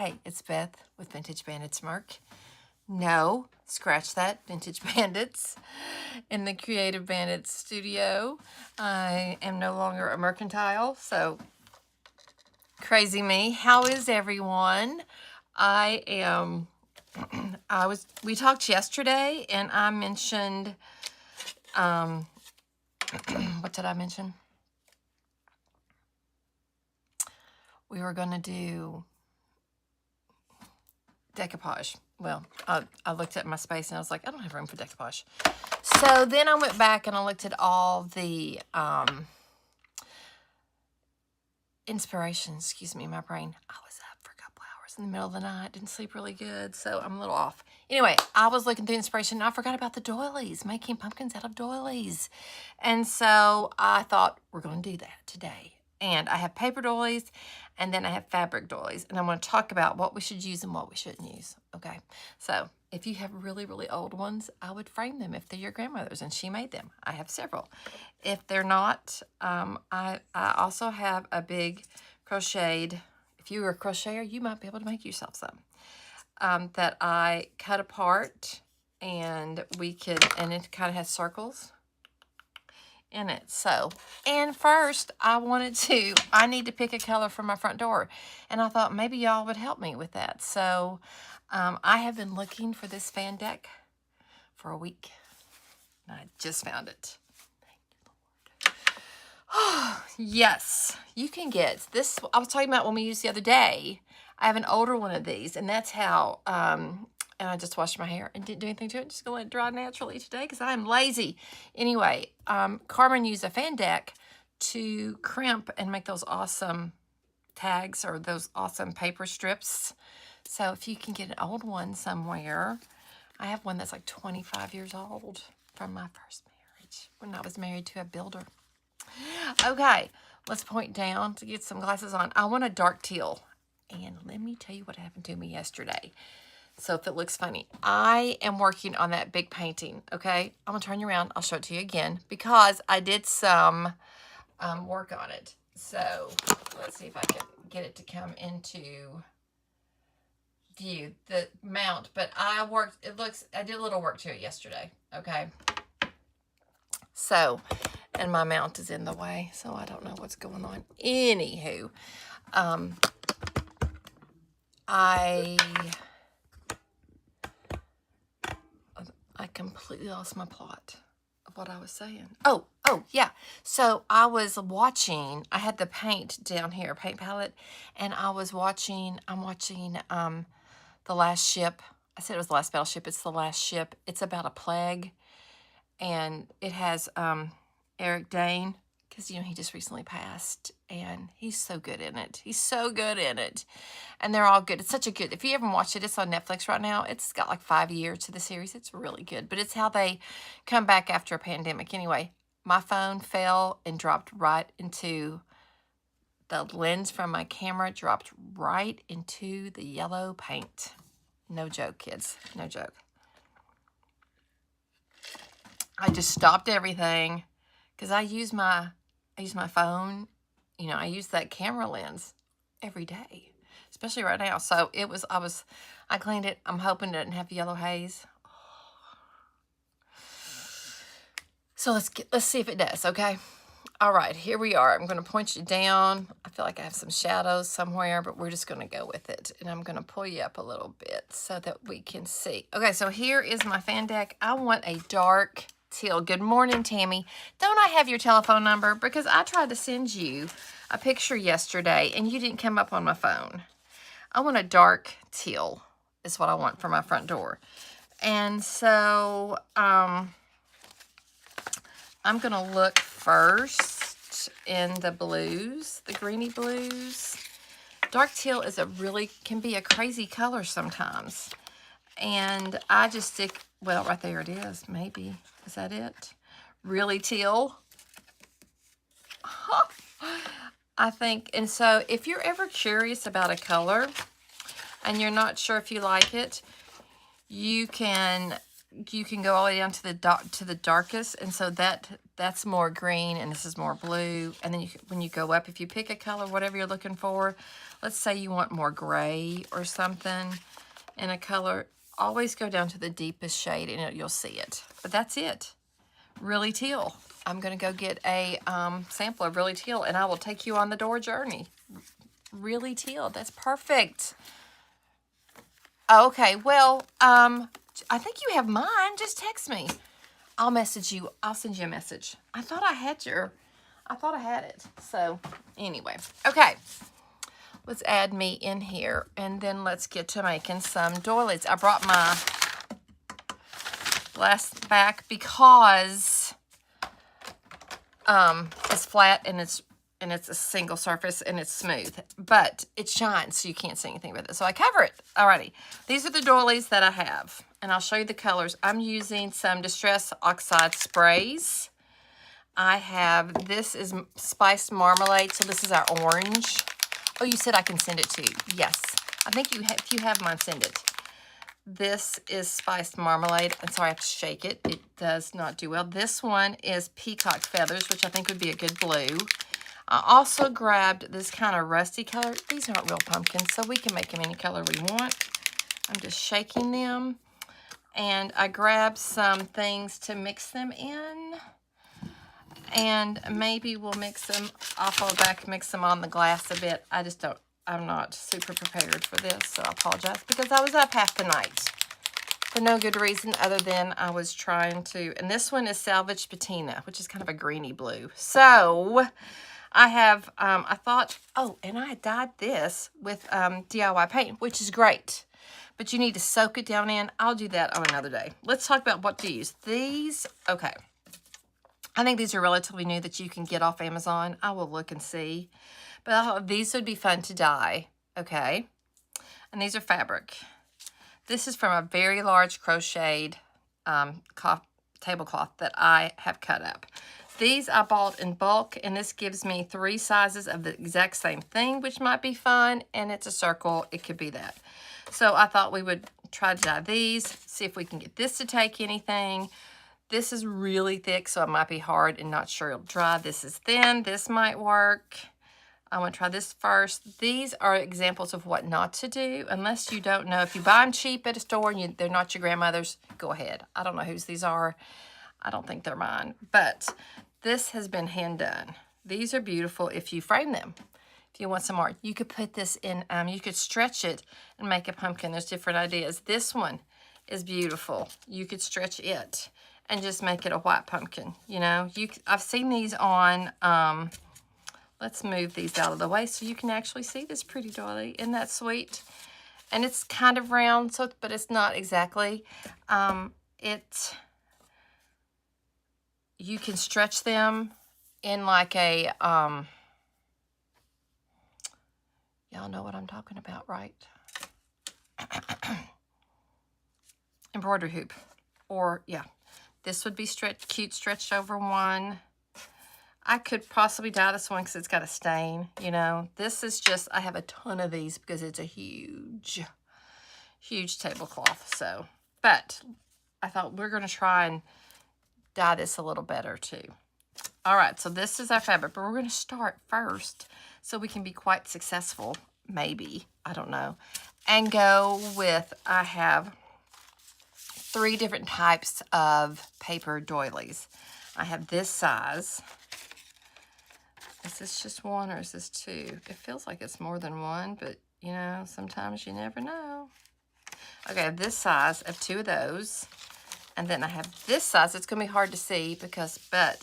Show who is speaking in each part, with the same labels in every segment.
Speaker 1: Hey, it's Beth with Vintage Bandits Merc. No, scratch that, Vintage Bandits in the Creative Bandits studio. I am no longer a mercantile, so crazy me. How is everyone? We talked yesterday and I mentioned, what did I mention? We were going to do decoupage. Well, I looked at my space and I was like, I don't have room for decoupage. So then I went back and I looked at all the inspiration. Excuse me, my brain. I was up for a couple hours in the middle of the night. Didn't sleep really good, so I'm a little off. Anyway, I was looking through inspiration and I forgot about the doilies, making pumpkins out of doilies. And so I thought, we're going to do that today. And I have paper doilies, and then I have fabric doilies. And I'm going to talk about what we should use and what we shouldn't use. Okay, so if you have really, really old ones, I would frame them if they're your grandmother's, and she made them. I have several. If they're not, I also have a big crocheted, if you were a crocheter, you might be able to make yourself some, that I cut apart, and and it kind of has circles in it. So, and first I need to pick a color for my front door, and I thought maybe y'all would help me with that. So I have been looking for this fan deck for a week, and I just found it. Thank you, Lord. Yes, you can get this. I was talking about when we used the other day. I have an older one of these, and that's how and I just washed my hair and didn't do anything to it. Just gonna let it dry naturally today because I'm lazy. Anyway, Carmen used a fan deck to crimp and make those awesome tags or those awesome paper strips. So if you can get an old one somewhere, I have one that's like 25 years old from my first marriage when I was married to a builder. Okay, let's point down to get some glasses on. I want a dark teal. And let me tell you what happened to me yesterday. So if it looks funny, I am working on that big painting, okay? I'm going to turn you around. I'll show it to you again because I did some work on it. So let's see if I can get it to come into view, the mount. But I did a little work to it yesterday, okay? So, and my mount is in the way, so I don't know what's going on. Anywho, I completely lost my plot of what I was saying. Oh, yeah. So I was watching, I had the paint down here, paint palette, and I'm watching The Last Ship. I said it was The Last Battleship. It's The Last Ship. It's about a plague, and it has Eric Dane, because, he just recently passed, and he's so good in it. He's so good in it. And they're all good. It's such a good, if you haven't watched it, it's on Netflix right now. It's got like 5 years to the series. It's really good. But it's how they come back after a pandemic. Anyway, my phone fell and dropped right into the lens from my camera, dropped right into the yellow paint. No joke, kids. No joke. I just stopped everything because I use my phone. I use that camera lens every day, especially right now. So I cleaned it. I'm hoping it didn't have yellow haze. So let's see if it does, okay? All right, here we are. I'm going to point you down. I feel like I have some shadows somewhere, but we're just going to go with it. And I'm going to pull you up a little bit so that we can see. Okay, so here is my fan deck. I want a dark teal. Good morning, Tammy. Don't I have your telephone number? Because I tried to send you a picture yesterday and you didn't come up on my phone. I want a dark teal is what I want for my front door. And so I'm going to look first in the blues, the greeny blues. Dark teal can be a crazy color sometimes. And I just stick, well, right there it is, maybe. Is that it? Really teal? I think, and so if you're ever curious about a color and you're not sure if you like it, you can go all the way down to the darkest, and so that that's more green and this is more blue. And then when you go up, if you pick a color, whatever you're looking for, let's say you want more gray or something in a color, always go down to the deepest shade and you'll see it. But that's it. Really Teal. I'm going to go get a sample of Really Teal and I will take you on the door journey. Really Teal. That's perfect. Okay, well, I think you have mine. Just text me. I'll message you. I'll send you a message. I thought I had it. So, anyway. Okay. Let's add me in here. And then let's get to making some doilies. I brought my glass back because it's flat and it's a single surface and it's smooth, but it shines so you can't see anything with it. So I cover it. Alrighty. These are the doilies that I have, and I'll show you the colors. I'm using some Distress Oxide sprays. I have, this is Spiced Marmalade, so this is our orange. Oh, you said I can send it to you. Yes. I think if you have mine, send it. This is Spiced Marmalade. I'm sorry, I have to shake it. It does not do well. This one is Peacock Feathers, which I think would be a good blue. I also grabbed this kind of rusty color. These aren't real pumpkins, so we can make them any color we want. I'm just shaking them. And I grabbed some things to mix them in. And maybe we'll mix them. I'll fall back and mix them on the glass a bit. I'm not super prepared for this, so I apologize. Because I was up half the night. For no good reason other than I was trying to. And this one is Salvage Patina, which is kind of a greeny blue. So I have, I thought, oh, and I dyed this with DIY paint, which is great. But you need to soak it down in. I'll do that on another day. Let's talk about what to use. These, okay. I think these are relatively new that you can get off Amazon. I will look and see. But I thought these would be fun to dye, okay? And these are fabric. This is from a very large crocheted tablecloth that I have cut up. These I bought in bulk, and this gives me 3 sizes of the exact same thing, which might be fun, and it's a circle. It could be that. So I thought we would try to dye these, see if we can get this to take anything. This is really thick, so it might be hard and not sure it'll dry. This is thin. This might work. I'm going to try this first. These are examples of what not to do, unless you don't know. If you buy them cheap at a store and they're not your grandmother's, go ahead. I don't know whose these are. I don't think they're mine, but this has been hand done. These are beautiful if you frame them. If you want some art, you could put this in, you could stretch it and make a pumpkin. There's different ideas. This one is beautiful. You could stretch it and just make it a white pumpkin. You know, I've seen these on, let's move these out of the way so you can actually see this pretty doily. Isn't that sweet? And it's kind of round, so but it's not exactly. You can stretch them in like a, y'all know what I'm talking about, right? Embroidery hoop. Or, yeah. This would be cute stretched over one. I could possibly dye this one because it's got a stain, you know. This is just, I have a ton of these because it's a huge, huge tablecloth. So, but I thought we're going to try and dye this a little better too. All right, so this is our fabric, but we're going to start first so we can be quite successful, maybe, I don't know, and go with, I have 3 different types of paper doilies. I have this size. Is this just 1 or is this 2? It feels like it's more than 1, but you know, sometimes you never know. Okay, I have this size of 2 of those. And then I have this size. It's going to be hard to see because,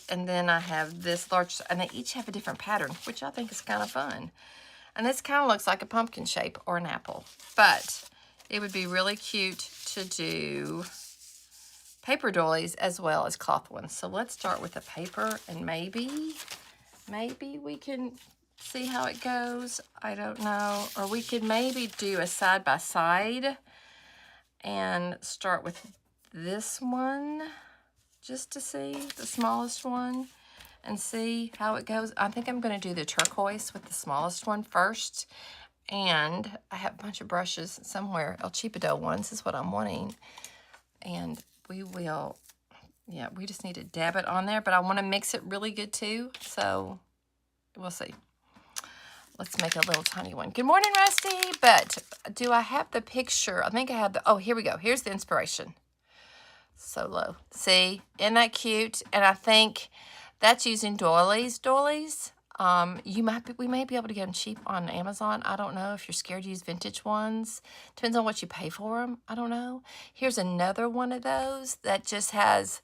Speaker 1: and then I have this large, and they each have a different pattern, which I think is kind of fun. And this kind of looks like a pumpkin shape or an apple. But it would be really cute to do paper doilies as well as cloth ones. So let's start with the paper, and maybe we can see how it goes. I don't know. Or we could maybe do a side-by-side and start with this one just to see, the smallest one, and see how it goes. I think I'm going to do the turquoise with the smallest one first. And I have a bunch of brushes somewhere. El Cheapo ones is what I'm wanting. And we will Yeah, we just need to dab it on there, but I want to mix it really good too. So we'll see. Let's make a little tiny one. Good morning, Rusty. But do I have the picture? I think I have the, oh, here we go. Here's the inspiration. So low. See, isn't that cute? And I think that's using Doilies. Doilies. We may be able to get them cheap on Amazon. I don't know if you're scared to use vintage ones. Depends on what you pay for them. I don't know. Here's another one of those that just has,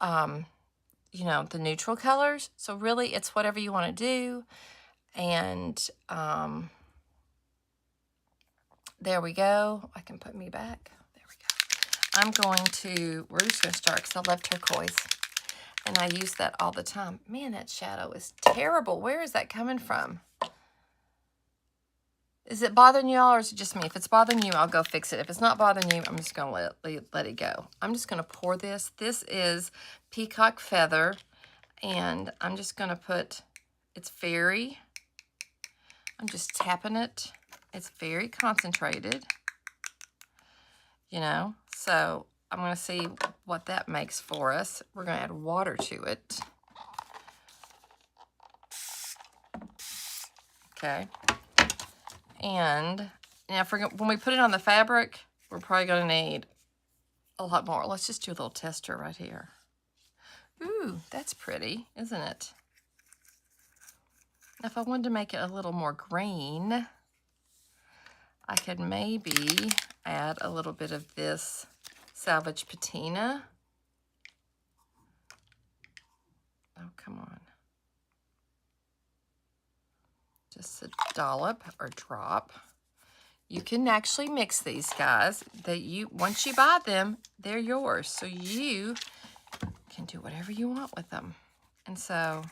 Speaker 1: you know, the neutral colors. So really, it's whatever you want to do. And there we go. I can put me back. There we go. We're just going to start because I love turquoise. And I use that all the time. Man, that shadow is terrible. Where is that coming from? Is it bothering you all or is it just me? If it's bothering you, I'll go fix it. If it's not bothering you, I'm just going to let it go. I'm just going to pour this. This is peacock feather. And I'm just going to put, I'm just tapping it. It's very concentrated, you know. So I'm going to see what that makes for us. We're going to add water to it. Okay. And now when we put it on the fabric, we're probably going to need a lot more. Let's just do a little tester right here. Ooh, that's pretty, isn't it? If I wanted to make it a little more green, I could maybe add a little bit of this salvage patina. Oh, come on. Just a dollop or drop. You can actually mix these, guys. Once you buy them, they're yours. So you can do whatever you want with them. And so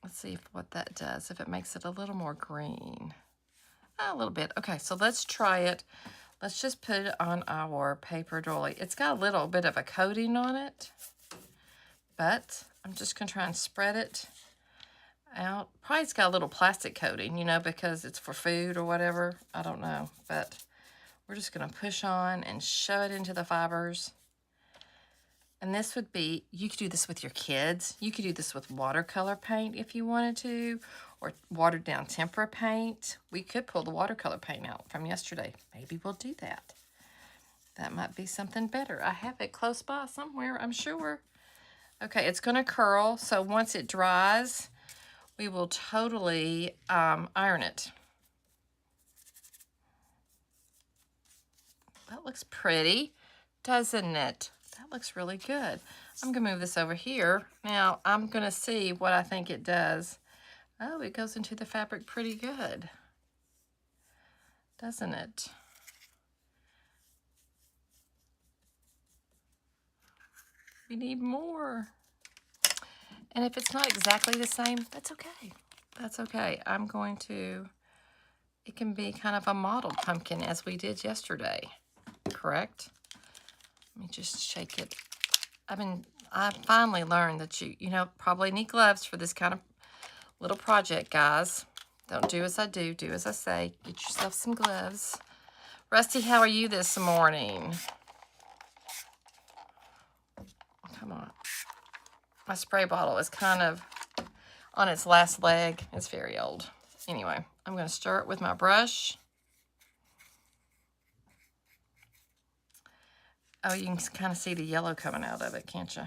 Speaker 1: let's see what that does, if it makes it a little more green. A little bit. Okay, so let's try it. Let's just put it on our paper doily. It's got a little bit of a coating on it, but I'm just going to try and spread it out. Probably it's got a little plastic coating, you know, because it's for food or whatever. I don't know, but we're just going to push on and shove it into the fibers. And this would be, you could do this with your kids. You could do this with watercolor paint if you wanted to, or watered down tempera paint. We could pull the watercolor paint out from yesterday. Maybe we'll do that. That might be something better. I have it close by somewhere, I'm sure. Okay, it's going to curl. So once it dries, we will totally iron it. That looks pretty, doesn't it? That looks really good. I'm going to move this over here. Now, I'm going to see what I think it does. Oh, it goes into the fabric pretty good, doesn't it? We need more. And if it's not exactly the same, that's okay. That's okay. I'm going to, it can be kind of a modeled pumpkin as we did yesterday, correct? Let me just shake it. I finally learned that you probably need gloves for this kind of little project, guys. Don't do as I do, do as I say. Get yourself some gloves. Rusty, how are you this morning? Come on. My spray bottle is kind of on its last leg. It's very old. Anyway, I'm going to stir it with my brush. Oh, you can kind of see the yellow coming out of it, can't you?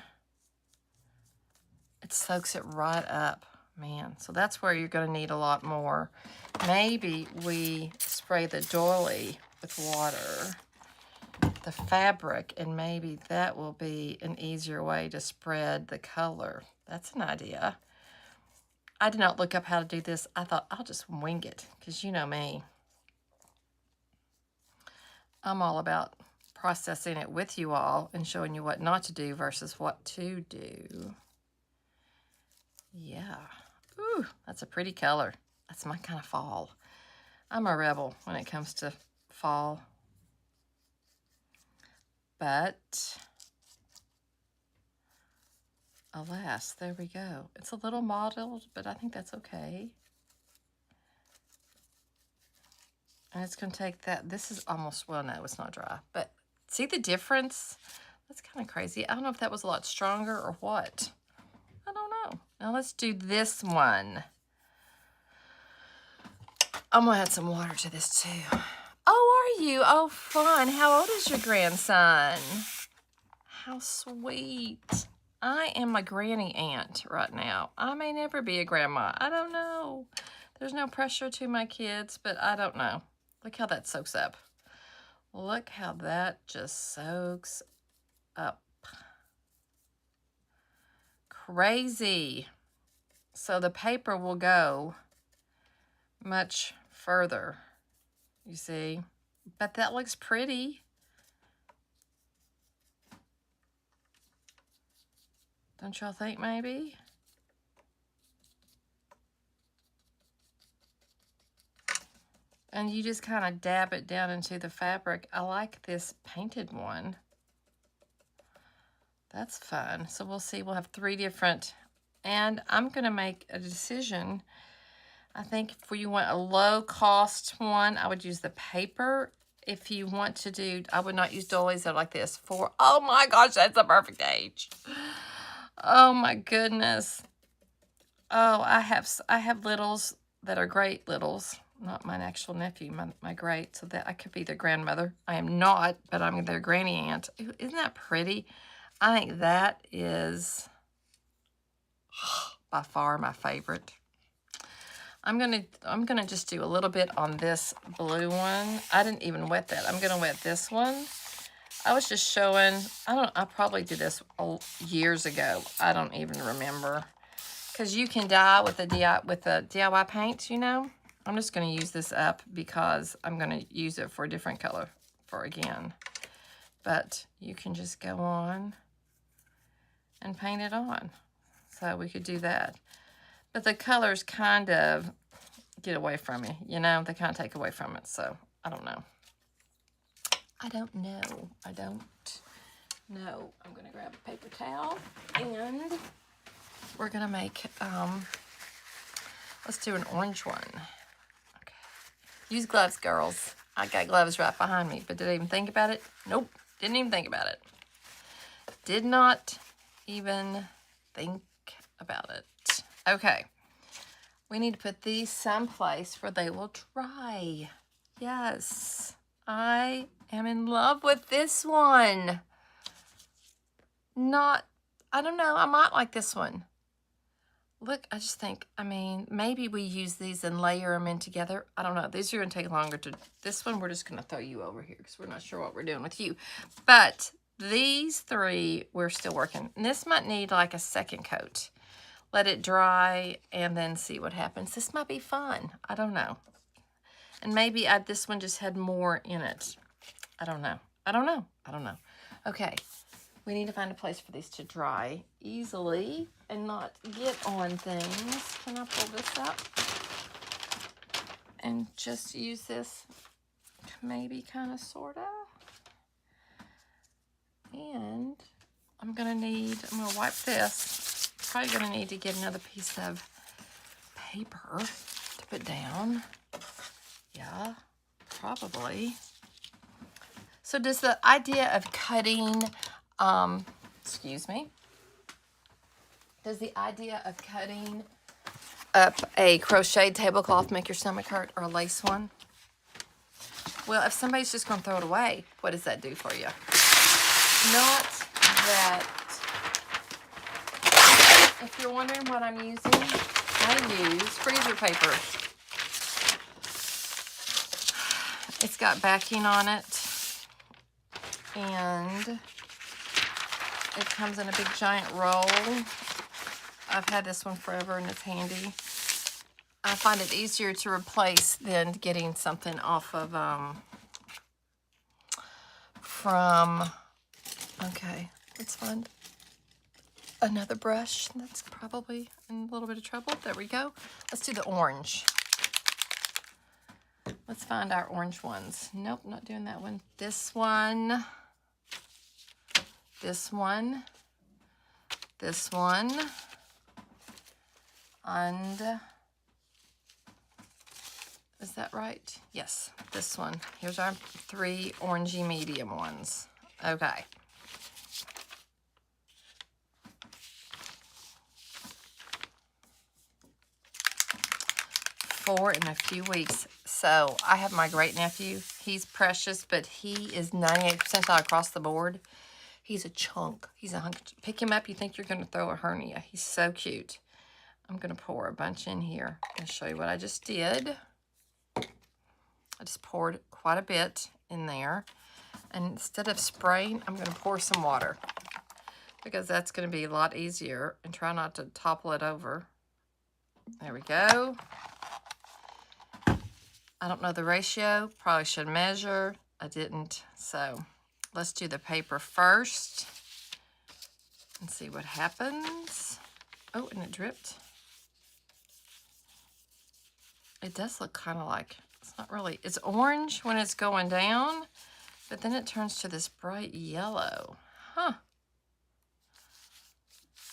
Speaker 1: It soaks it right up, man. So that's where you're going to need a lot more. Maybe we spray the doily with water, the fabric, and maybe that will be an easier way to spread the color. That's an idea. I did not look up how to do this. I thought I'll just wing it because you know me. I'm all about processing it with you all and showing you what not to do versus what to do. Yeah. Ooh, that's a pretty color. That's my kind of fall. I'm a rebel when it comes to fall. But alas, there we go. It's a little mottled, but I think that's okay. And it's going to take that. This is almost, well, no, it's not dry. But see the difference? That's kind of crazy. I don't know if that was a lot stronger or what. I don't know. Now let's do this one. I'm gonna add some water to this too. Oh, are you? Oh, fun. How old is your grandson? How sweet. I am a granny aunt right now. I may never be a grandma. I don't know. There's no pressure to my kids, but I don't know. Look how that soaks up. Look how that just soaks up. Crazy. So the paper will go much further, you see. But that looks pretty. Don't y'all think maybe? And you just kind of dab it down into the fabric. I like this painted one. That's fun. So we'll see. We'll have 3 different. And I'm going to make a decision. I think if you want a low-cost one, I would use the paper. If you want to do, I would not use Doilies that are like this. Oh my gosh, that's the perfect age. Oh my goodness. Oh, I have littles that are great littles. Not my actual nephew, my great, so that I could be their grandmother. I am not, but I'm their granny aunt. Isn't that pretty? I think that is by far my favorite. I'm gonna just do a little bit on this blue one. I didn't even wet that. I'm gonna wet this one. I was just showing. I probably did this years ago. I don't even remember. Because you can dye with the DIY paint, you know. I'm just going to use this up because I'm going to use it for a different color again. But you can just go on and paint it on. So we could do that. But the colors kind of get away from you, you know. They kind of take away from it. So I don't know. I don't know. I'm going to grab a paper towel and we're going to make, let's do an orange one. Okay. Use gloves, girls. I got gloves right behind me, but did I even think about it? Nope. Didn't even think about it. Did not even think about it. Okay. We need to put these someplace where they will dry. Yes. I am in love with this one. I don't know. I might like this one. Look, I just think, maybe we use these and layer them in together. I don't know. These are going to take longer to... This one, we're just going to throw you over here because we're not sure what we're doing with you. But these 3, we're still working. And this might need like a second coat. Let it dry and then see what happens. This might be fun. I don't know. And maybe this one just had more in it. I don't know. Okay. We need to find a place for these to dry easily and not get on things. Can I pull this up? And just use this maybe kind of, sort of. And I'm going to wipe this. Probably going to need to get another piece of paper to put down. Yeah, probably. So does the idea of cutting... Does the idea of cutting up a crochet tablecloth make your stomach hurt, or a lace one? Well, if somebody's just going to throw it away, what does that do for you? Not that. If you're wondering what I'm using, I use freezer paper. It's got backing on it, and it comes in a big giant roll. I've had this one forever and it's handy. I find it easier to replace than getting something off of, okay, let's find another brush that's probably in a little bit of trouble. There we go. Let's do the orange. Let's find our orange ones. Nope, not doing that one. This one. This one. This one. And is that right? Yes, this one. Here's our 3 orangey medium ones. Okay. 4 in a few weeks. So I have my great nephew. He's precious, but he is 98th percentile across the board. He's a chunk. He's a hunk. Pick him up, you think you're going to throw a hernia. He's so cute. I'm going to pour a bunch in here and show you what I just did. I just poured quite a bit in there. And instead of spraying, I'm going to pour some water, because that's going to be a lot easier, and try not to topple it over. There we go. I don't know the ratio. Probably should measure. I didn't. So let's do the paper first and see what happens. Oh, and it dripped. It does look kind of like, it's not really, it's orange when it's going down, but then it turns to this bright yellow. Huh.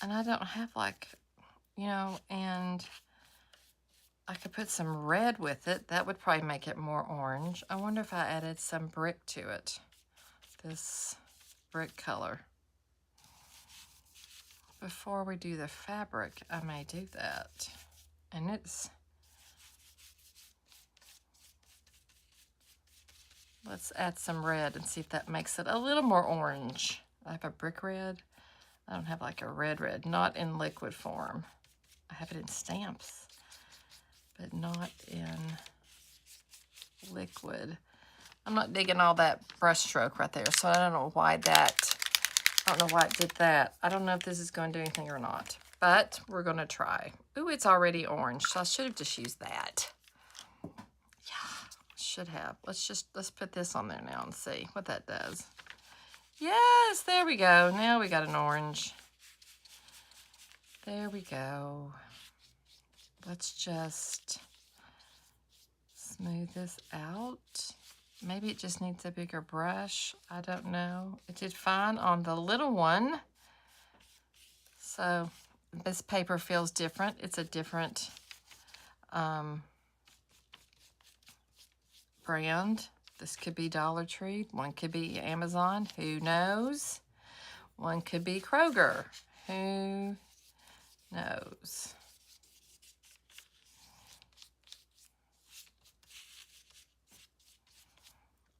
Speaker 1: And I don't have like, you know, and I could put some red with it. That would probably make it more orange. I wonder if I added some brick to it. This brick color. Before we do the fabric, I may do that. And let's add some red and see if that makes it a little more orange. I have a brick red. I don't have like a red, not in liquid form. I have it in stamps, but not in liquid. I'm not digging all that brush stroke right there, so I don't know why it did that. I don't know if this is going to do anything or not, but we're going to try. Ooh, it's already orange, so I should have just used that. Yeah, should have. Let's put this on there now and see what that does. Yes, there we go. Now we got an orange. There we go. Let's just smooth this out. Maybe it just needs a bigger brush. I don't know. It did fine on the little one. So this paper feels different. It's a different brand. This could be Dollar Tree. One could be Amazon. Who knows? One could be Kroger. Who knows?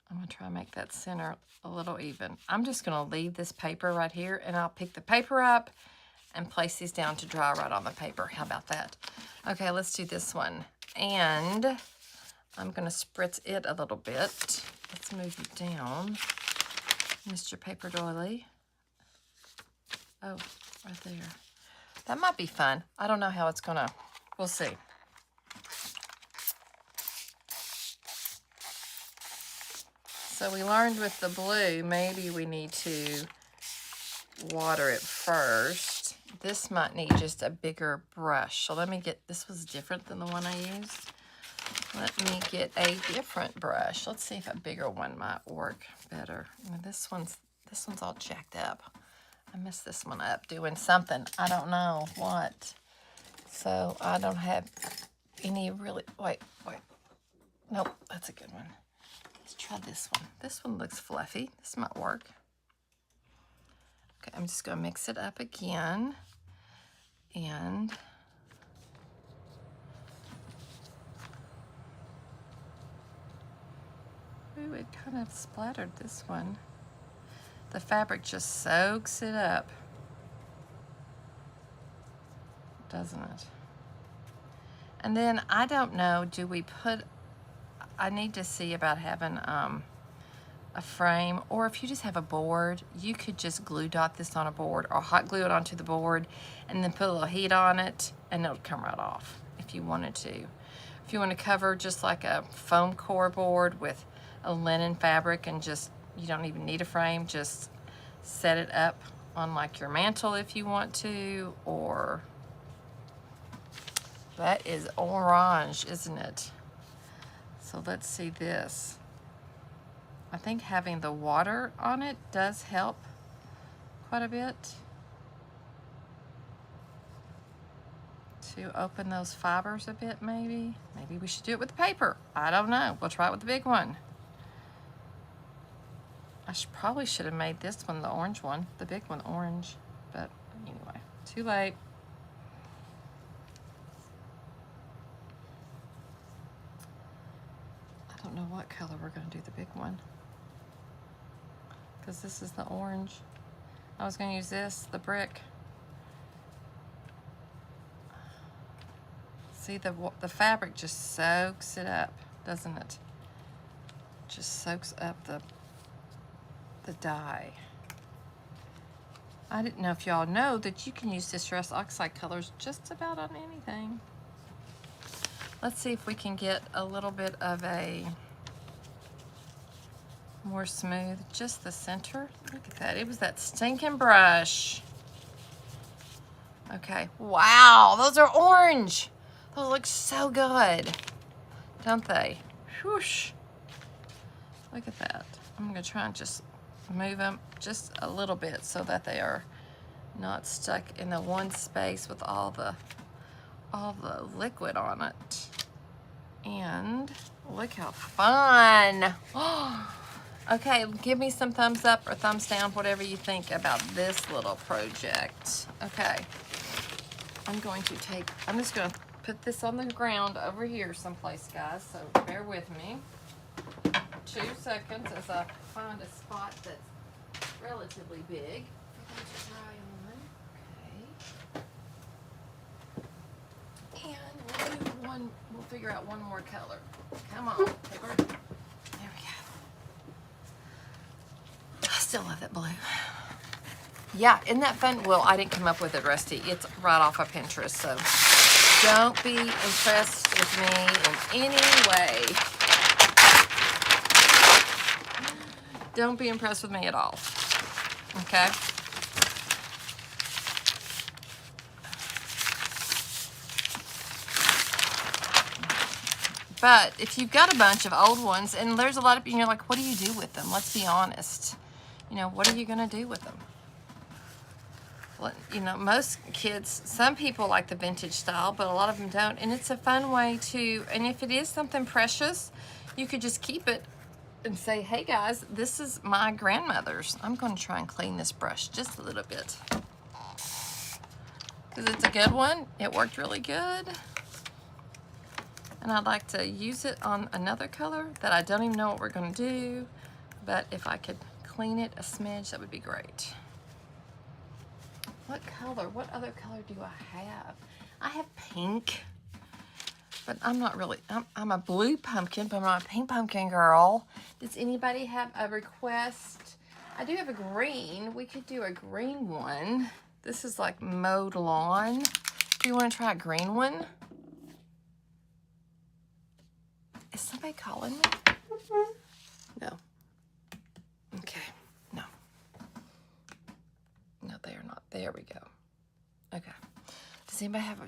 Speaker 1: I'm going to try and make that center a little even. I'm just going to leave this paper right here, and I'll pick the paper up and place these down to dry right on the paper. How about that? Okay, let's do this one. And I'm going to spritz it a little bit. Let's move you down, Mr. Paper Doily. Oh, right there. That might be fun. I don't know how it's going to, we'll see. So we learned with the blue, maybe we need to water it first. This might need just a bigger brush. So let me get, this was different than the one I used. Let me get a different brush. Let's see if a bigger one might work better. This one's all jacked up. I messed this one up doing something. I don't know what. So I don't have any really, wait. Nope, that's a good one. Let's try this one. This one looks fluffy. This might work. Okay, I'm just going to mix it up again. And ooh, it kind of splattered this one. The fabric just soaks it up, doesn't it? And then I don't know, do we put, I need to see about having a frame, or if you just have a board, you could just glue dot this on a board or hot glue it onto the board and then put a little heat on it and it'll come right off if you wanted to. If you want to cover just like a foam core board with a linen fabric and just, you don't even need a frame, just set it up on like your mantle if you want to, or that is orange, isn't it? So let's see this. I think having the water on it does help quite a bit to open those fibers a bit, maybe. Maybe we should do it with the paper. I don't know. We'll try it with the big one. I probably should have made this one the orange one, the big one orange, but anyway, too late. don't know what color we're going to do the big one. Because this is the orange. I was going to use this, the brick. See, the fabric just soaks it up, doesn't it? Just soaks up the dye. I didn't know if y'all know that you can use distress oxide colors just about on anything. Let's see if we can get a little bit of a more smooth, just the center. Look at that, it was that stinking brush. Okay, wow, those are orange. Those look so good, don't they? Whoosh. Look at that. I'm gonna try and just move them just a little bit so that they are not stuck in the one space with all the liquid on it. And look how fun. Okay, give me some thumbs up or thumbs down, whatever you think about this little project. Okay, I'm just gonna put this on the ground over here someplace, guys, so bear with me. 2 seconds as I find a spot that's relatively big. Okay. And we'll figure out one more color. Come on, paper. There we go. I still love that blue. Yeah, isn't that fun? Well, I didn't come up with it, Rusty. It's right off of Pinterest, so don't be impressed with me in any way. Don't be impressed with me at all, okay? But if you've got a bunch of old ones, and there's a lot of, you're like, what do you do with them? Let's be honest. You know, what are you gonna do with them? Well, you know, most kids, some people like the vintage style, but a lot of them don't. And it's a fun way to, and if it is something precious, you could just keep it and say, hey guys, this is my grandmother's. I'm going to try and clean this brush just a little bit. Because it's a good one. It worked really good. And I'd like to use it on another color that I don't even know what we're going to do. But if I could clean it a smidge, that would be great. What color? What other color do I have? I have pink. But I'm not really, I'm a blue pumpkin, but I'm not a pink pumpkin girl. Does anybody have a request? I do have a green. We could do a green one. This is like mowed lawn. Do you want to try a green one? Is somebody calling me? No. Okay, no. No, they are not. There we go. Okay. Does anybody have a,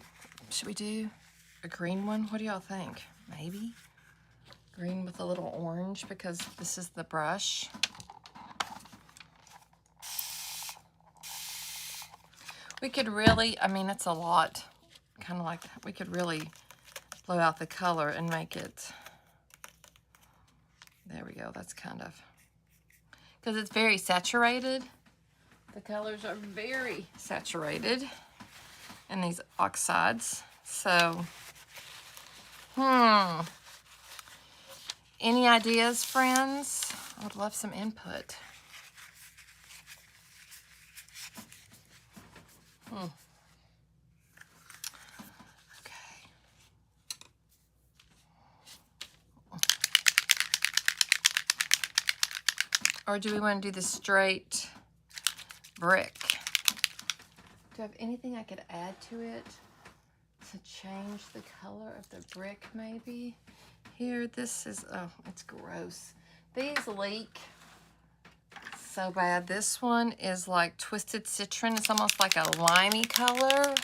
Speaker 1: should we do a green one? What do y'all think? Maybe green with a little orange because this is the brush. We could really, I mean, it's a lot, kind of like, we could really blow out the color and make it, there we go, that's kind of, because it's very saturated. The colors are very saturated in these oxides. So, any ideas, friends? I would love some input. Okay. Or do we want to do the straight brick? Do I have anything I could add to it to change the color of the brick maybe? Here, this is, oh, it's gross. These leak so bad. This one is like twisted citron. It's almost like a limey color.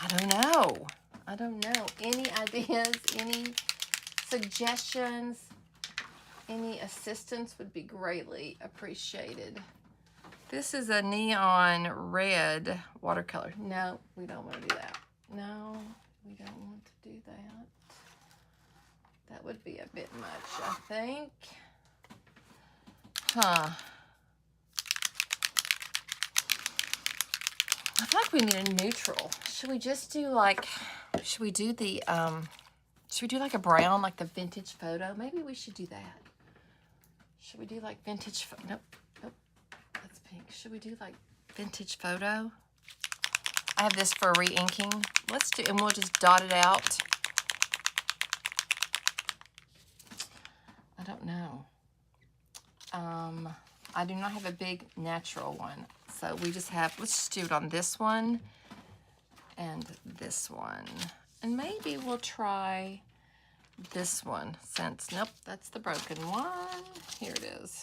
Speaker 1: I don't know. I don't know. Any ideas, any suggestions, any assistance would be greatly appreciated. This is a neon red watercolor. No, we don't want to do that. No, we don't want to do that. That would be a bit much, I think. Huh. I feel like we need a neutral. Should we just do like, should we do the Should we do like a brown, like the vintage photo? Maybe we should do that. Should we do like vintage? Nope, nope, that's pink. Should we do like vintage photo? I have this for re-inking. Let's do, and we'll just dot it out. I don't know. I do not have a big natural one. So we just have, let's just do it on this one and this one. And maybe we'll try this one since, nope, that's the broken one. Here it is.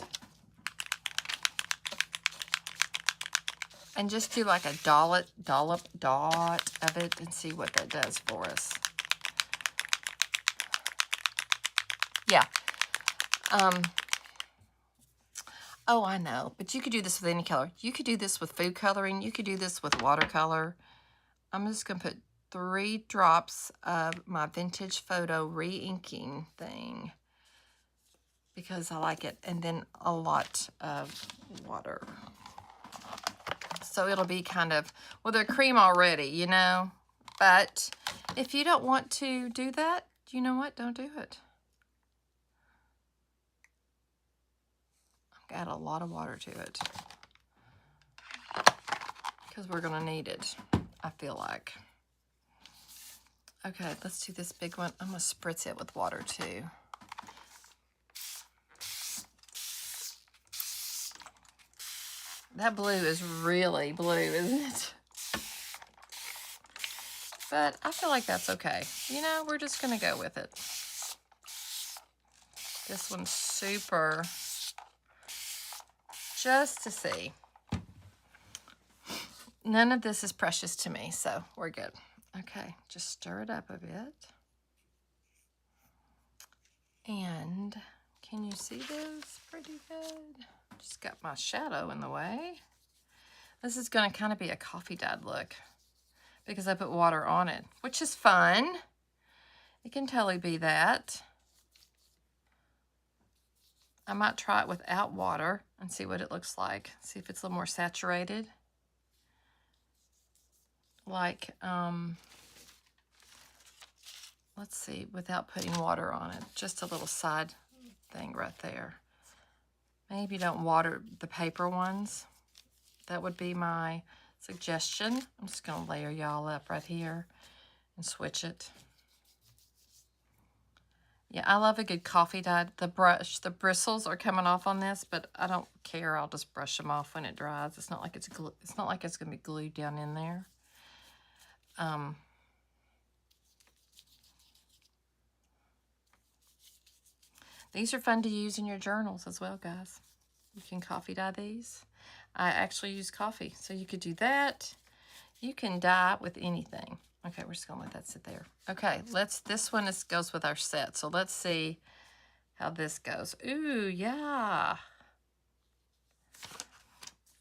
Speaker 1: And just do like a dollop dot of it and see what that does for us. Yeah. Oh, I know, but you could do this with any color. You could do this with food coloring. You could do this with watercolor. I'm just going to put 3 drops of my vintage photo re-inking thing because I like it, and then a lot of water. So it'll be kind of, well, they're cream already, you know, but if you don't want to do that, you know what? Don't do it. Add a lot of water to it because we're going to need it, I feel like. Okay, let's do this big one. I'm going to spritz it with water too. That blue is really blue, isn't it? But I feel like that's okay. You know, we're just going to go with it. This one's super, just to see. None of this is precious to me, so we're good. Okay, just stir it up a bit. And can you see this pretty good? Just got my shadow in the way. This is going to kind of be a coffee dyed look because I put water on it, which is fun. It can totally be that. I might try it without water and see what it looks like. See if it's a little more saturated. Like, let's see, without putting water on it. Just a little side thing right there. Maybe don't water the paper ones. That would be my suggestion. I'm just going to layer y'all up right here and switch it. Yeah, I love a good coffee dyed. The bristles are coming off on this, but I don't care. I'll just brush them off when it dries. It's not like it's going to be glued down in there. These are fun to use in your journals as well, guys. You can coffee dye these. I actually use coffee, so you could do that. You can dye with anything. Okay, we're just gonna let that sit there. Okay, this one goes with our set, so let's see how this goes. Ooh, yeah.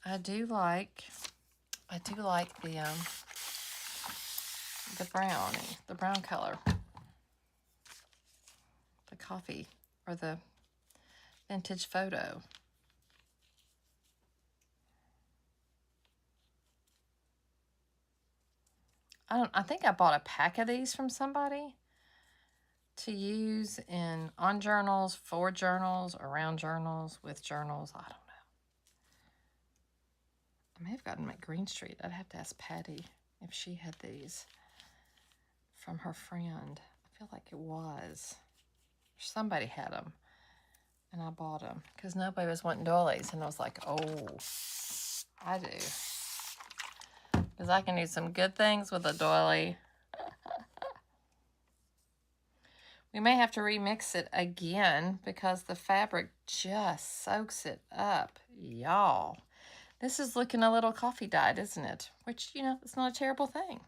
Speaker 1: I do like the brown color. The coffee or the vintage photo. I think I bought a pack of these from somebody to use on journals, for journals, around journals, with journals. I don't know. I may have gotten them at Green Street. I'd have to ask Patty if she had these from her friend. I feel like it was. Somebody had them, and I bought them because nobody was wanting doilies, and I was like, oh, I do. Because I can do some good things with a doily. We may have to remix it again because the fabric just soaks it up. Y'all, this is looking a little coffee dyed, isn't it? Which, you know, it's not a terrible thing.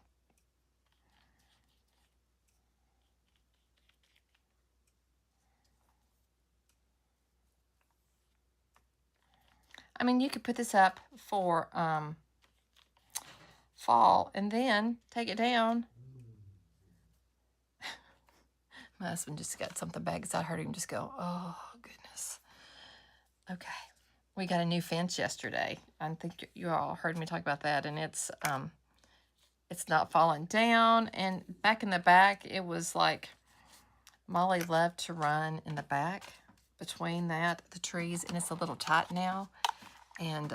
Speaker 1: I mean, you could put this up for fall and then take it down. My husband just got something bad because I heard him just go, oh, goodness. Okay. We got a new fence yesterday. I think you all heard me talk about that, and it's not falling down. And back in the back, it was like Molly loved to run in the back between the trees, and it's a little tight now. And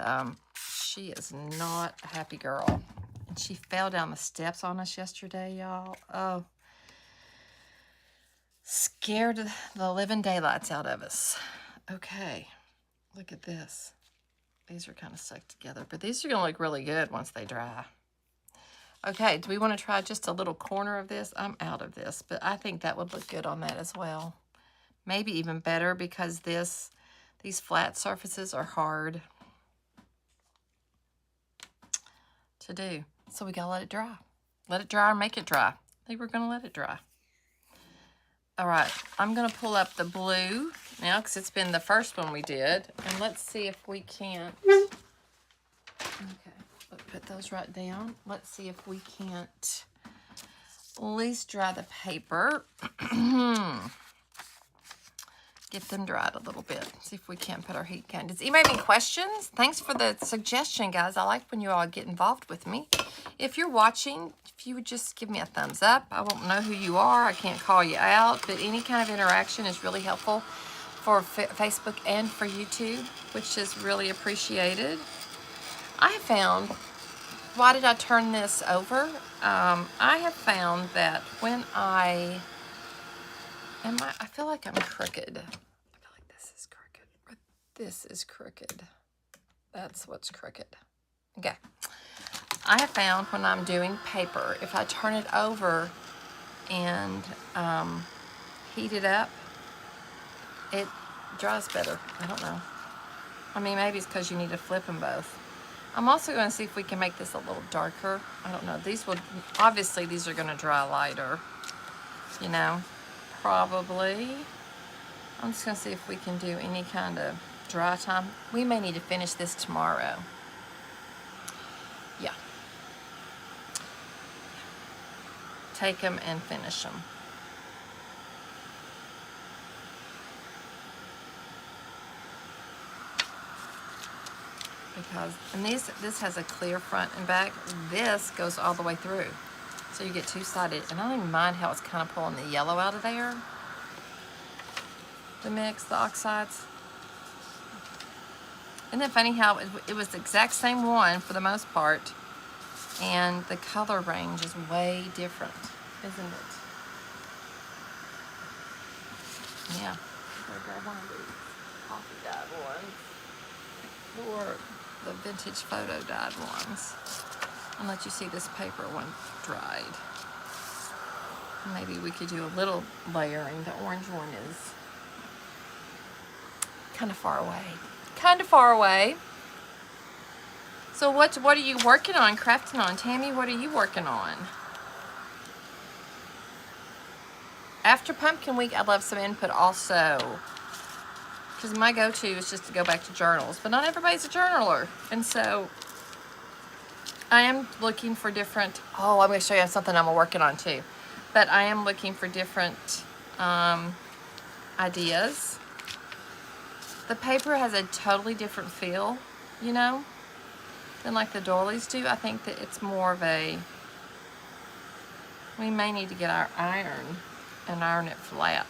Speaker 1: she is not a happy girl. And she fell down the steps on us yesterday, y'all. Oh, scared the living daylights out of us. Okay, look at this. These are kind of stuck together, but these are going to look really good once they dry. Okay, do we want to try just a little corner of this? I'm out of this, but I think that would look good on that as well. Maybe even better because these flat surfaces are hard to do. So we got to let it dry. Let it dry or make it dry. I think we're going to let it dry. All right, I'm going to pull up the blue now because it's been the first one we did. And let's see if we can't. Okay, let's put those right down. Let's see if we can't at least dry the paper. Get them dried a little bit. See if we can't put our heat gun. Does anybody have any questions? Thanks for the suggestion, guys. I like when you all get involved with me. If you're watching, if you would just give me a thumbs up. I won't know who you are. I can't call you out, but any kind of interaction is really helpful for Facebook and for YouTube, which is really appreciated. I have found, why did I turn this over? I have found that when I feel like I'm crooked. I feel like this is crooked. Or this is crooked. That's what's crooked. Okay. I have found when I'm doing paper, if I turn it over and heat it up, it dries better. I don't know. I mean, maybe it's because you need to flip them both. I'm also going to see if we can make this a little darker. I don't know. These will, obviously, these are going to dry lighter, you know. Probably. I'm just going to see if we can do any kind of dry time. We may need to finish this tomorrow. Yeah. Take them and finish them. Because, and this has a clear front and back. This goes all the way through. So you get two-sided. And I don't even mind how it's kind of pulling the yellow out of there. The mix, the oxides. Isn't it funny how it was the exact same one for the most part. And the color range is way different, isn't it? Yeah. I'll grab one of these coffee dyed ones. Or the vintage photo dyed ones. And let you see this paper one dried. Maybe we could do a little layering. The orange one is kind of far away. Kind of far away. So what are you working on, crafting on? Tammy, what are you working on? After Pumpkin Week, I'd love some input also. Because my go-to is just to go back to journals. But not everybody's a journaler. And so I am looking for different, I'm going to show you something I'm working on too. But I am looking for different ideas. The paper has a totally different feel, you know, than like the Doilies do. I think that it's more of a, we may need to get our iron and iron it flat.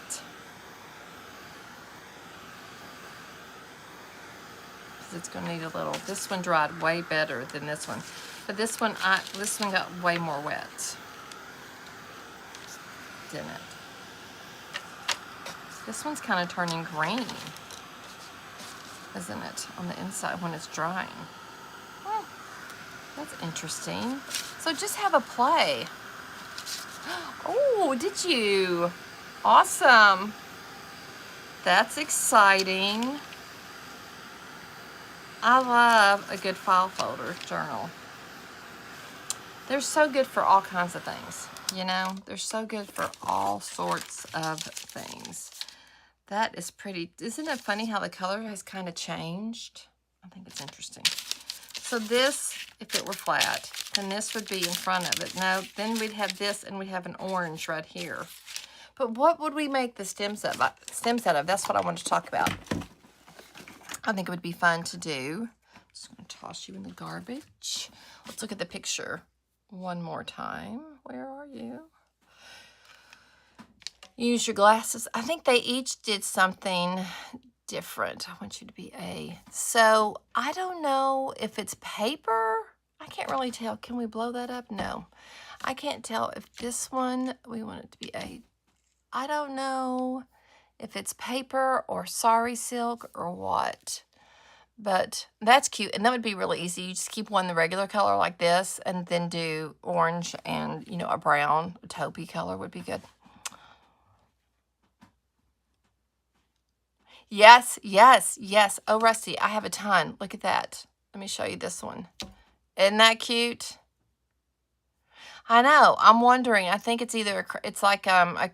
Speaker 1: Because it's going to need a little, this one dried way better than this one. But this one got way more wet. Didn't it? This one's kind of turning green, isn't it, on the inside when it's drying? Oh, that's interesting. So just have a play. Oh, did you? Awesome. That's exciting. I love a good file folder journal. They're so good for all kinds of things, you know? They're so good for all sorts of things. That is pretty. Isn't it funny how the color has kind of changed? I think it's interesting. So this, if it were flat, then this would be in front of it. No, then we'd have this and we'd have an orange right here. But what would we make the stems out of? That's what I wanted to talk about. I think it would be fun to do. I'm just going to toss you in the garbage. Let's look at the picture one more time. Where are you? Use your glasses. I think they each did something different. I want you to be A. So I don't know if it's paper. I can't really tell. Can we blow that up? No. I can't tell if this one, we want it to be A. I don't know if it's paper or sari silk or what. But that's cute. And that would be really easy. You just keep one the regular color like this and then do orange and, you know, a brown, a taupey color would be good. Yes, yes, yes. Oh, Rusty, I have a ton. Look at that. Let me show you this one. Isn't that cute? I know. I'm wondering. I think it's either it's like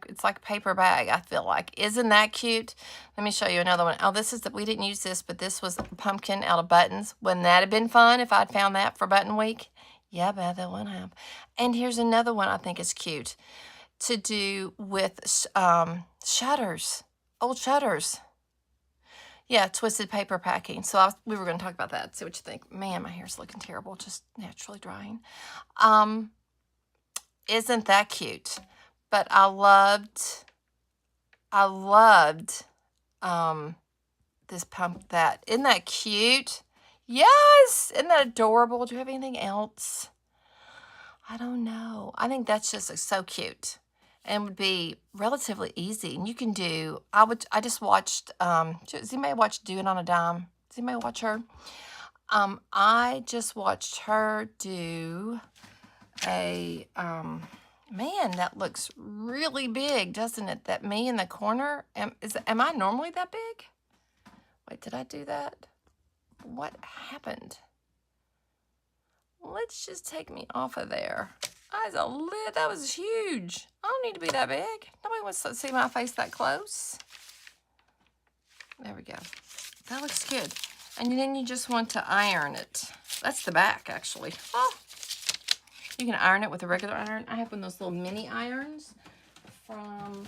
Speaker 1: it's like a paper bag. I feel like. Isn't that cute? Let me show you another one. Oh, this is that we didn't use this, but this was a pumpkin out of buttons. Wouldn't that have been fun if I'd found that for button week? Yeah, but that one have. And here's another one I think is cute to do with shutters, old shutters. Yeah, twisted paper packing. So we were going to talk about that. See what you think. Man, my hair's looking terrible, just naturally drying. Isn't that cute? But I loved this pump that. Isn't that cute? Yes! Isn't that adorable? Do you have anything else? I don't know. I think that's just so cute. And would be relatively easy. And you can do, I just watched, does anybody watch Do It on a Dime? Does anybody watch her? I just watched her do a, man, that looks really big, doesn't it? That me in the corner. Am I normally that big? Wait, did I do that? What happened? Let's just take me off of there. That was huge. I don't need to be that big. Nobody wants to see my face that close. There we go. That looks good. And then you just want to iron it. That's the back, actually. Oh, you can iron it with a regular iron. I have one of those little mini irons from,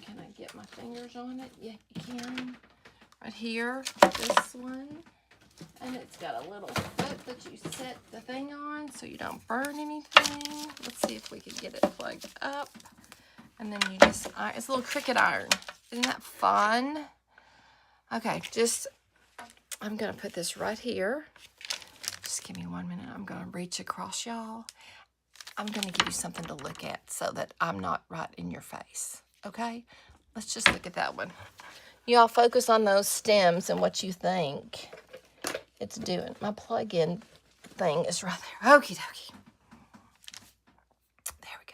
Speaker 1: can I get my fingers on it? Yeah, you can. Right here, this one. And it's got a little foot that you set the thing on so you don't burn anything. Let's see if we can get it plugged up. And then you just, it's a little Cricut iron. Isn't that fun? Okay, I'm going to put this right here. Just give me 1 minute. I'm going to reach across, y'all. I'm going to give you something to look at so that I'm not right in your face. Okay? Let's just look at that one. Y'all focus on those stems and what you think it's doing. My plug-in thing is right there. Okie dokie. There we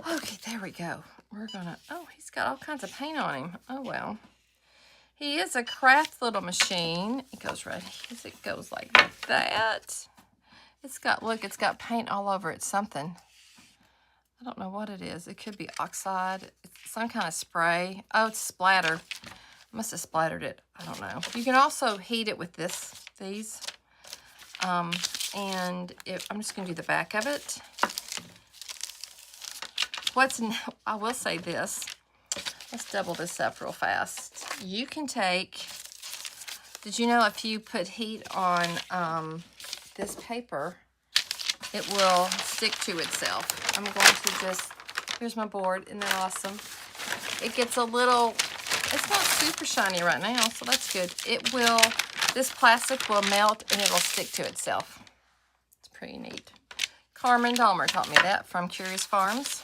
Speaker 1: go. Okay, there we go. We're gonna, oh, he's got all kinds of paint on him. Oh, well. He is a craft little machine. It goes right here. It goes like that. It's got, look, it's got paint all over it, something. I don't know what it is. It could be oxide. It's some kind of spray. Oh, it's splatter. Must have splattered it. I don't know. You can also heat it with these. I'm just going to do the back of it. I will say this. Let's double this up real fast. You can take, did you know if you put heat on this paper, it will stick to itself. I'm going to just, here's my board. Isn't that awesome? It gets a little, it's not super shiny right now, so that's good. This plastic will melt and it'll stick to itself. It's pretty neat. Carmen Dahmer taught me that from Curious Farms.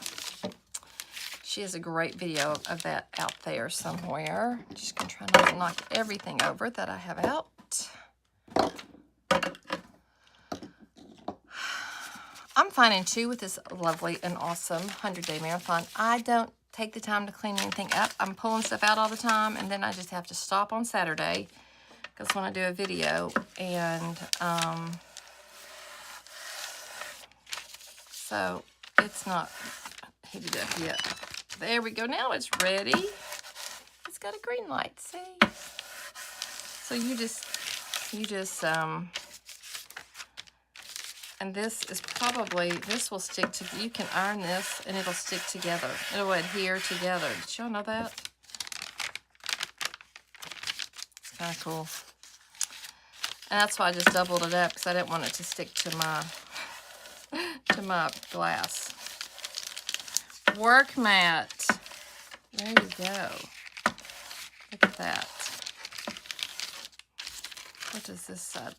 Speaker 1: She has a great video of that out there somewhere. Just gonna try not to knock everything over that I have out. I'm finding too with this lovely and awesome 100-day marathon, I don't take the time to clean anything up. I'm pulling stuff out all the time, and then I just have to stop on Saturday because when I do a video, and so it's not heated up yet. There we go. Now it's ready. It's got a green light. See? So you just and this is probably, this will stick to, you can iron this and it'll stick together. It'll adhere together. Did y'all know that? It's kind of cool. And that's why I just doubled it up because I didn't want it to stick to my glass. work mat. There you go. Look at that. What does this side?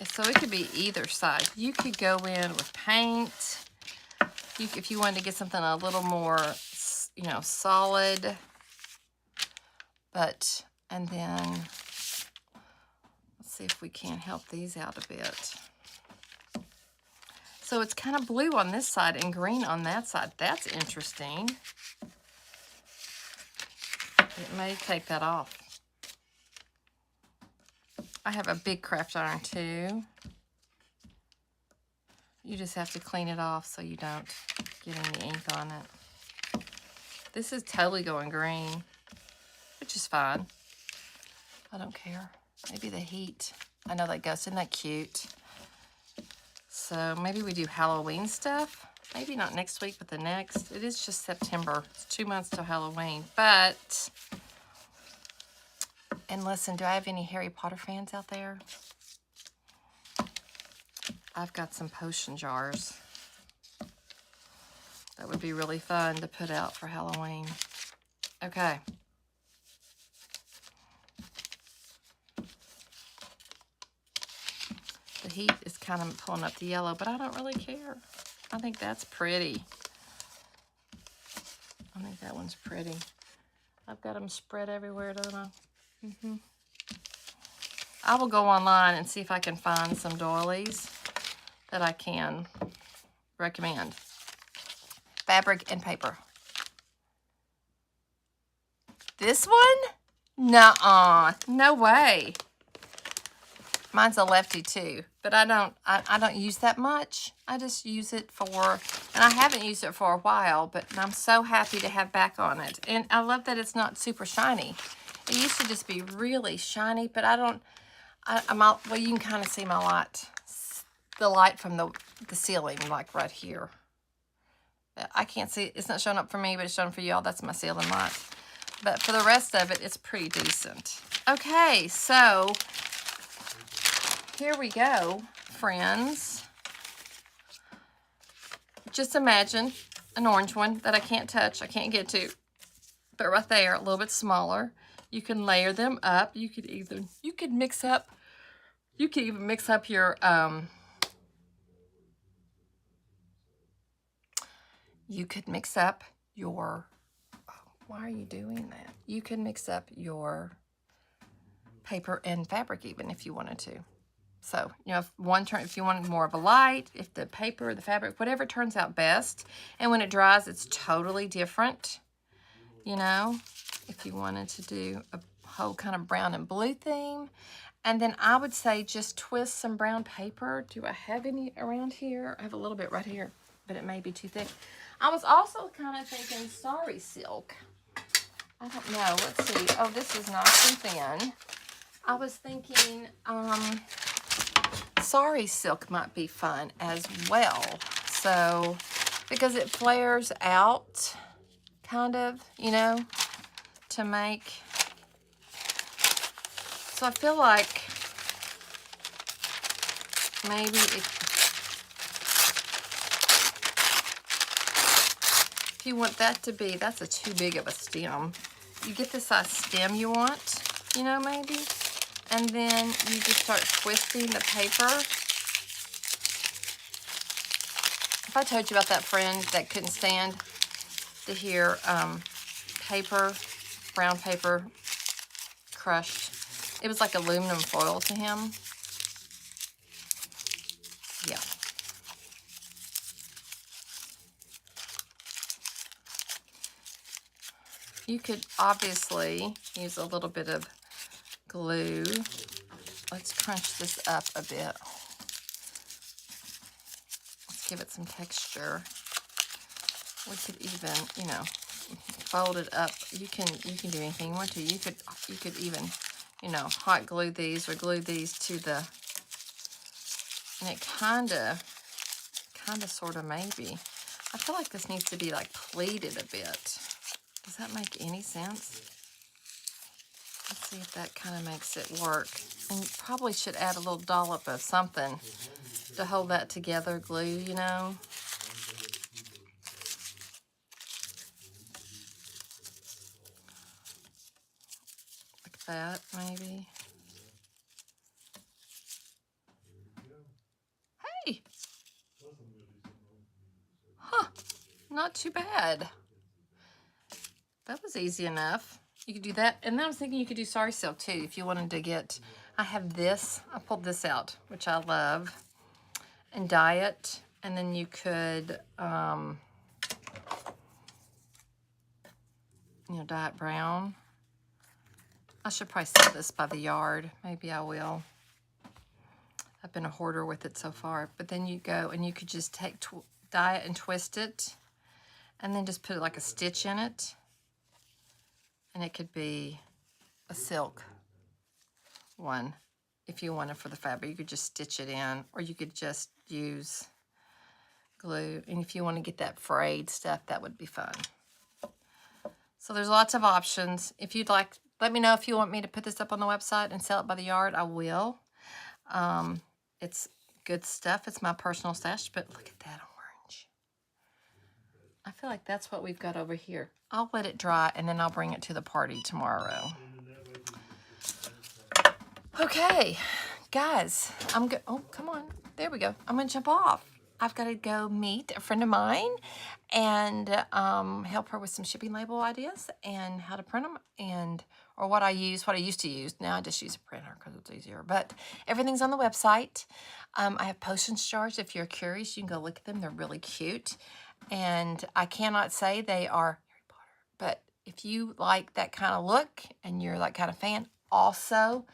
Speaker 1: So it could be either side. You could go in with paint. If you wanted to get something a little more, you know, solid. And then, let's see if we can help these out a bit. So it's kind of blue on this side and green on that side. That's interesting. It may take that off. I have a big craft iron too. You just have to clean it off so you don't get any ink on it. This is totally going green, which is fine. I don't care. Maybe the heat. I know that goes. Isn't that cute? So maybe we do Halloween stuff. Maybe not next week, but the next. It is just September. It's 2 months till Halloween. But, and listen, do I have any Harry Potter fans out there? I've got some potion jars. That would be really fun to put out for Halloween. Okay. The heat is kind of pulling up the yellow, but I don't really care. I think that's pretty. I think that one's pretty. I've got them spread everywhere, don't I? I will go online and see if I can find some doilies that I can recommend. Fabric and paper. This one? Nuh-uh. No way. Mine's a lefty too, but I don't use that much. I just use it for, and I haven't used it for a while, but I'm so happy to have back on it. And I love that it's not super shiny. It used to just be really shiny, but well, you can kind of see my light, the light from the ceiling, like right here. I can't see, it's not showing up for me, but it's showing for y'all. That's my ceiling light. But for the rest of it, it's pretty decent. Okay, so here we go, friends. Just imagine an orange one that I can't touch, I can't get to, but right there, a little bit smaller. You can layer them up. You could even mix up your why are you doing that? You can mix up your paper and fabric even if you wanted to. So, you know, if you wanted more of a light, if the paper, the fabric, whatever turns out best. And when it dries, it's totally different. You know, if you wanted to do a whole kind of brown and blue theme. And then I would say just twist some brown paper. Do I have any around here? I have a little bit right here, but it may be too thick. I was also kind of thinking sari silk. I don't know. Let's see. Oh, this is nice and thin. I was thinking sari silk might be fun as well. So, because it flares out, kind of, you know, to make. So I feel like maybe if you want that to be, that's too big of a stem. You get the size stem you want, you know, maybe. And then you just start twisting the paper. If I told you about that friend that couldn't stand to hear brown paper crushed. It was like aluminum foil to him. Yeah. You could obviously use a little bit of glue. Let's crunch this up a bit. Let's give it some texture. We could even, you know, fold it up. You can do anything you want to. You could even, you know, hot glue these or glue these to the, and it kind of sort of maybe. I feel like this needs to be like pleated a bit. Does that make any sense? Let's see if that kind of makes it work. And you probably should add a little dollop of something to hold that together, glue, you know. that, maybe. Hey! Huh. Not too bad. That was easy enough. You could do that. And then I was thinking you could do Sorry Silk too if you wanted to get... I have this. I pulled this out, which I love. And dye it. And then you could, you know, dye it brown. I should probably sell this by the yard. Maybe I will. I've been a hoarder with it so far. But then you go and you could just take, dye it and twist it. And then just put like a stitch in it. And it could be a silk one. If you wanted for the fabric, you could just stitch it in. Or you could just use glue. And if you want to get that frayed stuff, that would be fun. So there's lots of options. If you'd like, let me know if you want me to put this up on the website and sell it by the yard. I will. It's good stuff. It's my personal stash, but look at that orange. I feel like that's what we've got over here. I'll let it dry and then I'll bring it to the party tomorrow. Okay, guys, oh, come on. There we go. I'm gonna jump off. I've got to go meet a friend of mine and help her with some shipping label ideas and how to print them or what I used to use. Now I just use a printer because it's easier. But everything's on the website. I have potions jars. If you're curious, you can go look at them. They're really cute. And I cannot say they are Harry Potter. But if you like that kind of look and you're that kind of fan, also,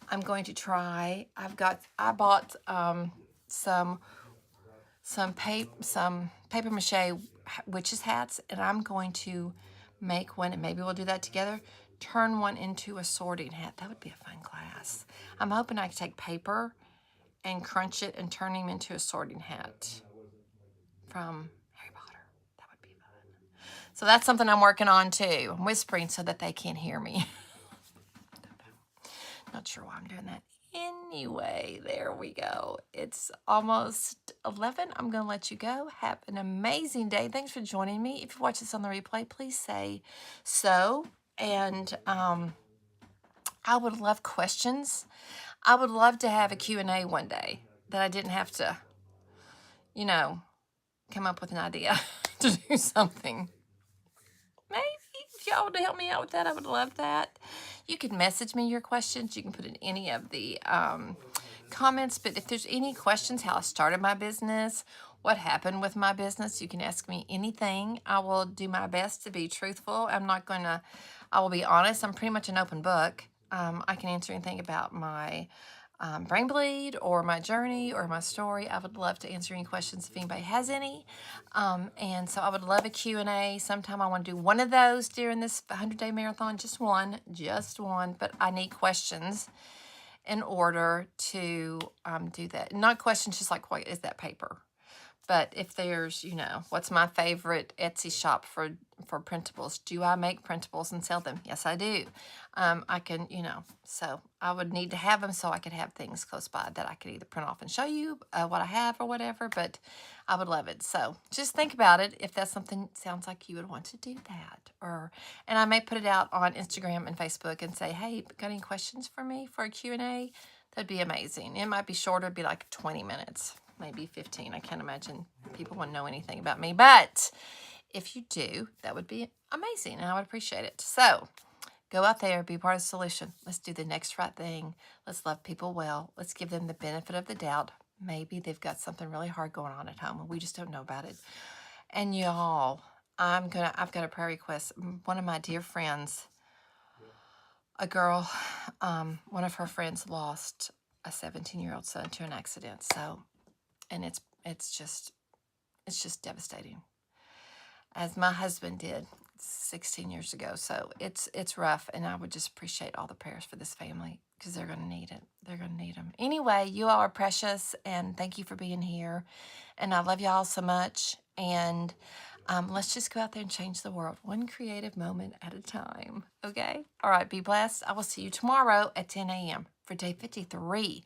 Speaker 1: I'm going to try. I bought some paper mache witches hats, and I'm going to make one, and maybe we'll do that together, turn one into a sorting hat. That would be a fun class. I'm hoping I can take paper and crunch it and turn him into a sorting hat from Harry Potter. That would be fun. So that's something I'm working on too. I'm whispering so that they can't hear me. Not sure why I'm doing that. Anyway, there we go. It's almost 11. I'm going to let you go. Have an amazing day. Thanks for joining me. If you watch this on the replay, please say so. And I would love questions. I would love to have a Q&A one day that I didn't have to, you know, come up with an idea to do something. Maybe if y'all would help me out with that, I would love that. You can message me your questions. You can put in any of the comments. But if there's any questions, how I started my business, what happened with my business, you can ask me anything. I will do my best to be truthful. I will be honest. I'm pretty much an open book. I can answer anything about my brain bleed or my journey or my story. I would love to answer any questions if anybody has any. And so I would love a Q&A. Sometime I want to do one of those during this 100-day marathon. Just one. But I need questions in order to do that. Not questions just like, what is that paper? But if there's, you know, what's my favorite Etsy shop for printables? Do I make printables and sell them? Yes, I do. I can, you know, so I would need to have them so I could have things close by that I could either print off and show you what I have or whatever, but I would love it. So just think about it if that's something sounds like you would want to do that. And I may put it out on Instagram and Facebook and say, hey, got any questions for me for a Q&A? That'd be amazing. It might be shorter, it'd be like 20 minutes. Maybe 15. I can't imagine people want to know anything about me. But if you do, that would be amazing, and I would appreciate it. So go out there, be part of the solution. Let's do the next right thing. Let's love people well. Let's give them the benefit of the doubt. Maybe they've got something really hard going on at home, and we just don't know about it. And y'all, I've got a prayer request. One of my dear friends, a girl, one of her friends lost a 17-year-old son to an accident. And it's just devastating, as my husband did 16 years ago. So it's rough, and I would just appreciate all the prayers for this family because they're going to need it. They're going to need them. Anyway, you all are precious, and thank you for being here. And I love y'all so much. And let's just go out there and change the world one creative moment at a time. Okay? All right, be blessed. I will see you tomorrow at 10 a.m. for day 53